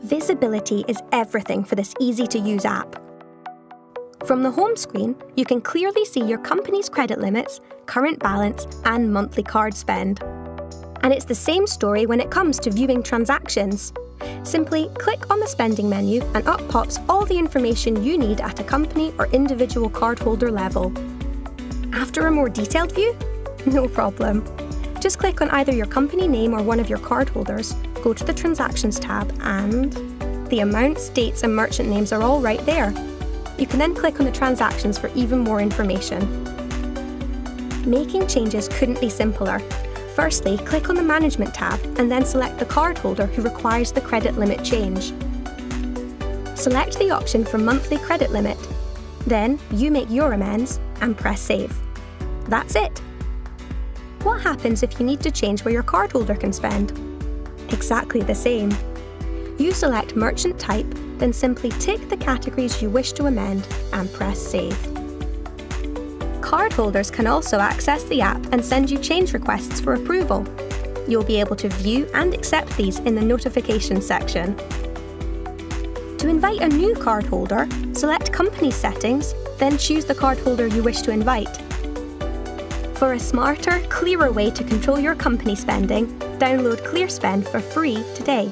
Visibility is everything for this easy-to-use app. From the home screen, you can clearly see your company's credit limits, current balance, and monthly card spend. And it's the same story when it comes to viewing transactions. Simply click on the spending menu and up pops all the information you need at a company or individual cardholder level. After a more detailed view? No problem. Just click on either your company name or one of your cardholders, go to the Transactions tab and the amounts, dates and merchant names are all right there. You can then click on the transactions for even more information. Making changes couldn't be simpler. Firstly, click on the Management tab and then select the cardholder who requires the credit limit change. Select the option for monthly credit limit. Then you make your amends and press Save. That's it. What happens if you need to change where your cardholder can spend? Exactly the same. You select Merchant Type, then simply tick the categories you wish to amend and press Save. Cardholders can also access the app and send you change requests for approval. You'll be able to view and accept these in the Notifications section. To invite a new cardholder, select Company Settings, then choose the cardholder you wish to invite. For a smarter, clearer way to control your company spending, download ClearSpend for free today.